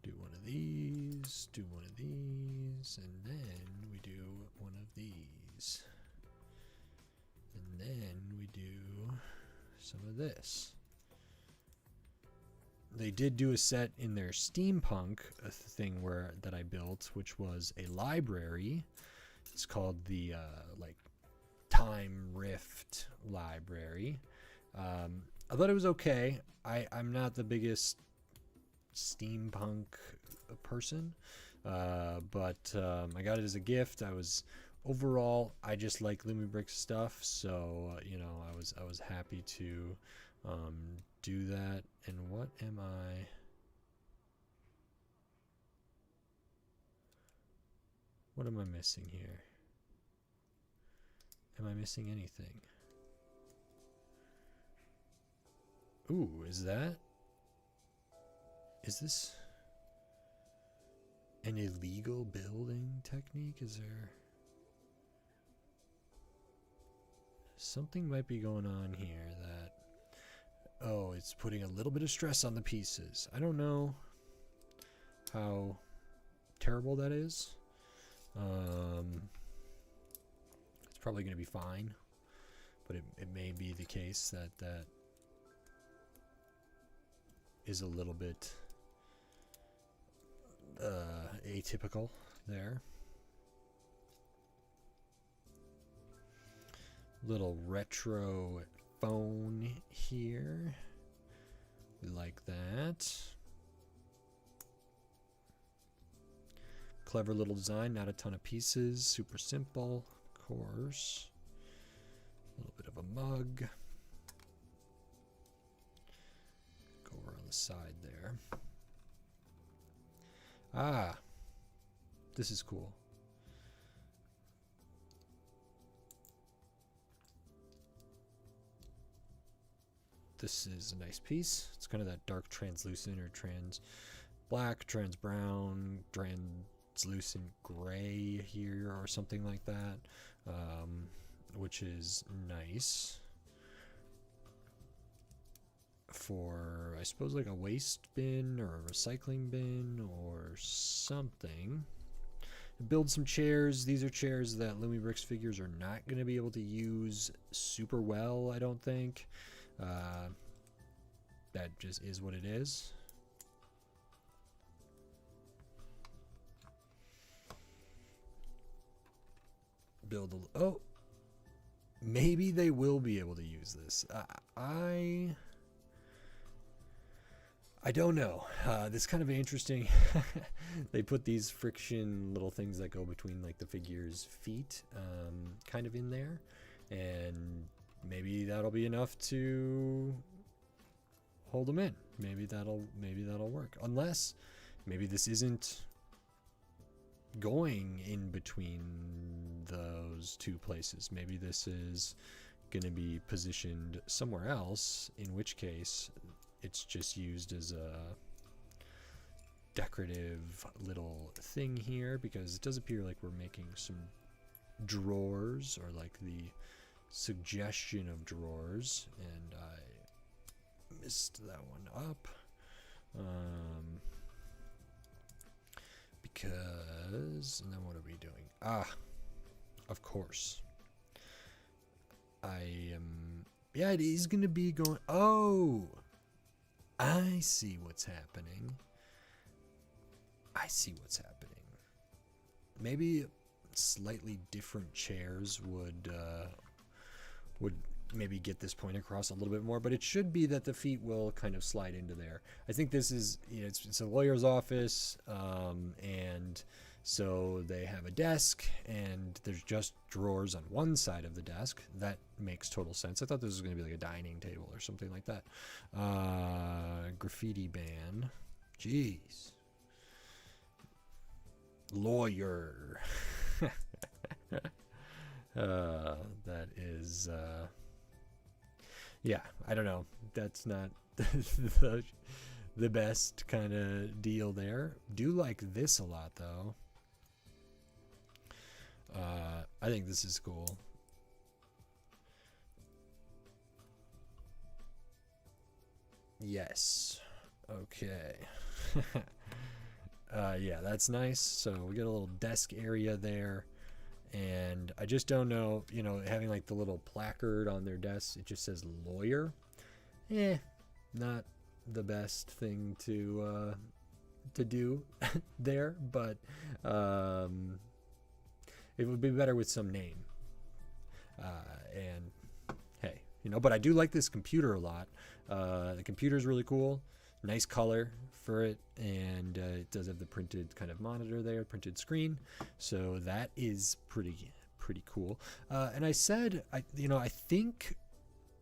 Do one of these, do one of these, and then we do one of these. And then we do some of this. They did do a set in their steampunk thing that I built, which was a library. It's called the like Time Rift Library. I thought it was okay. I'm not the biggest steampunk person, but I got it as a gift. Overall, I just like Lumibricks stuff, so you know, I was happy to do that. And what am I missing here? Am I missing anything? Ooh, is this an illegal building technique? Is there something might be going on here that, oh, it's putting a little bit of stress on the pieces. I don't know how terrible that is. It's probably going to be fine, but it may be the case that is a little bit atypical there. Little retro phone here. We like that. Clever little design, not a ton of pieces, super simple, of course. A little bit of a mug. Go over on the side there. Ah, this is cool. This is a nice piece. It's kind of that dark translucent or trans black, trans brown, translucent gray here or something like that, which is nice for, I suppose, like a waste bin or a recycling bin or something. Build some chairs. These are chairs that Lumibricks figures are not going to be able to use super well, I don't think. That just is what it is. Build a... Oh! Maybe they will be able to use this. I don't know. This is kind of interesting. They put these friction little things that go between like the figure's feet kind of in there. And maybe that'll be enough to hold them in. Maybe that'll work. Unless maybe this isn't going in between those two places. Maybe this is going to be positioned somewhere else, in which case it's just used as a decorative little thing here, because it does appear like we're making some drawers or like the suggestion of drawers, and I missed that one up. Because, and then what are we doing? Of course. Yeah, it is going to be going, oh, I see what's happening. Maybe slightly different chairs would maybe get this point across a little bit more, but it should be that the feet will kind of slide into there. I think this is, it's a lawyer's office, and so they have a desk, and there's just drawers on one side of the desk. That makes total sense. I thought this was going to be like a dining table or something like that. Graffiti ban. Jeez. Lawyer. That is... yeah, I don't know. That's not the best kind of deal there. Do like this a lot, though. I think this is cool. Yes. Okay. Yeah, that's nice. So we get a little desk area there. And I just don't know, having like the little placard on their desk, it just says lawyer. Not the best thing to do there, but it would be better with some name. And hey, but I do like this computer a lot. The computer is really cool, nice color for it, and it does have the printed kind of monitor there, printed screen, so that is pretty cool. And I said, I think,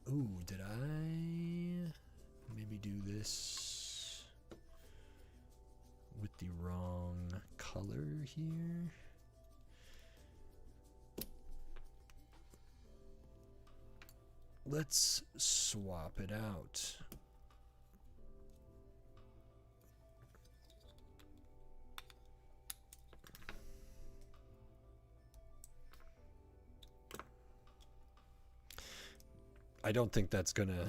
ooh, did I maybe do this with the wrong color here? Let's swap it out. I don't think that's gonna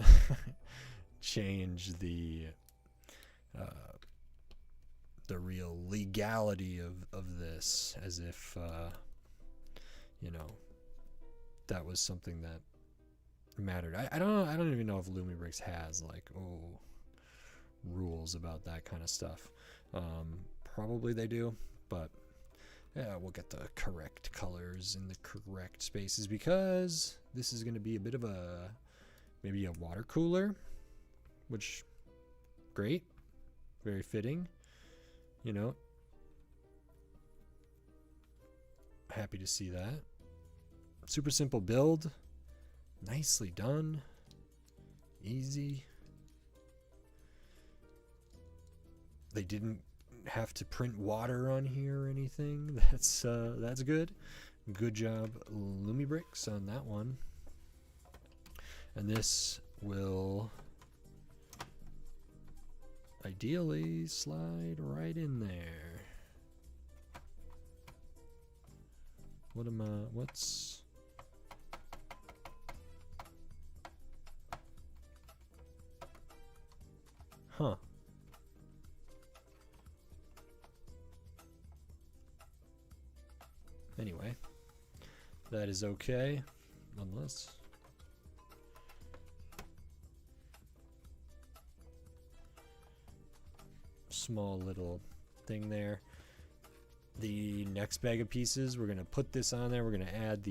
change the real legality of this, as if that was something that mattered. I don't even know if Lumibricks has like rules about that kind of stuff. Probably they do, but yeah, we'll get the correct colors in the correct spaces, because this is going to be a bit of maybe a water cooler, which great, very fitting, happy to see that. Super simple build, nicely done, easy. They didn't have to print water on here or anything. That's good. Good job, Lumibricks, on that one. And this will ideally slide right in there. What's huh? Anyway, that is okay, unless small little thing there. The next bag of pieces, we're gonna put this on there. We're gonna add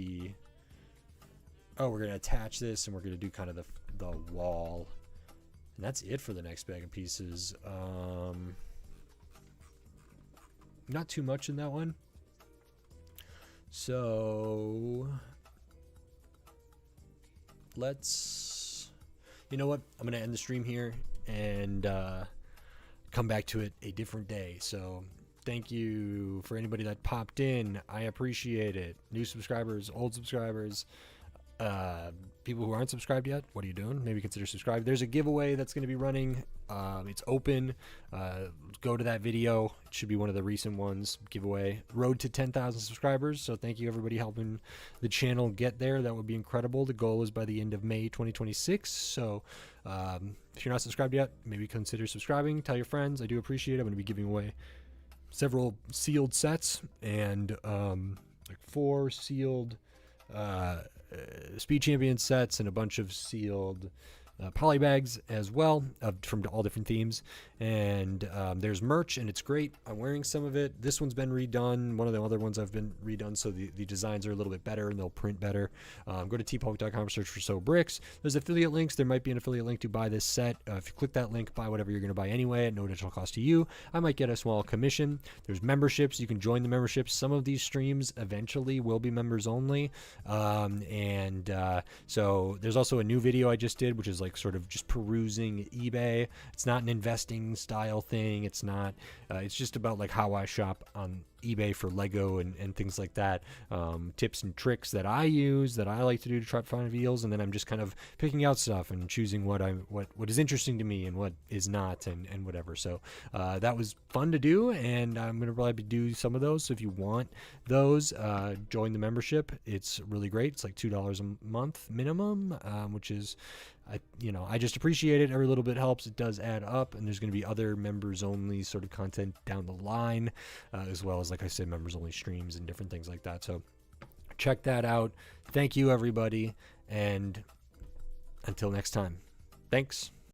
we're gonna attach this, and we're gonna do kind of the wall, and that's it for the next bag of pieces. Not too much in that one. So let's, you know what? I'm going to end the stream here and come back to it a different day. So thank you for anybody that popped in. I appreciate it. New subscribers, old subscribers. People who aren't subscribed yet, what are you doing? Maybe consider subscribing. There's a giveaway that's going to be running. It's open. Go to that video. It should be one of the recent ones. Giveaway. Road to 10,000 subscribers. So thank you everybody helping the channel get there. That would be incredible. The goal is by the end of May 2026. So if you're not subscribed yet, maybe consider subscribing. Tell your friends. I do appreciate it. I'm going to be giving away several sealed sets and like 4 sealed Speed Champion sets and a bunch of sealed poly bags as well, from all different themes. And there's merch, and it's great. I'm wearing some of it. This one's been redone. One of the other ones I've been redone, so the designs are a little bit better and they'll print better. Go to tpublic.com, search for SoBricks. There's affiliate links. There might be an affiliate link to buy this set. If you click that link, buy whatever you're going to buy anyway at no additional cost to you. I might get a small commission. There's memberships. You can join the memberships. Some of these streams eventually will be members only. So there's also a new video I just did, which is like sort of just perusing eBay. It's not an investing style thing. It's not, it's just about like how I shop on eBay for Lego and things like that. Tips and tricks that I use, that I like to do to try to find deals, and then I'm just kind of picking out stuff and choosing what is interesting to me and what is not, and whatever. So that was fun to do, and I'm gonna probably do some of those. So if you want those, join the membership. It's really great. It's like $2 a month minimum, which is, I just appreciate it. Every little bit helps. It does add up, and there's going to be other members only sort of content down the line, as well as, like I said, members only streams and different things like that. So check that out. Thank you, everybody, and until next time. Thanks.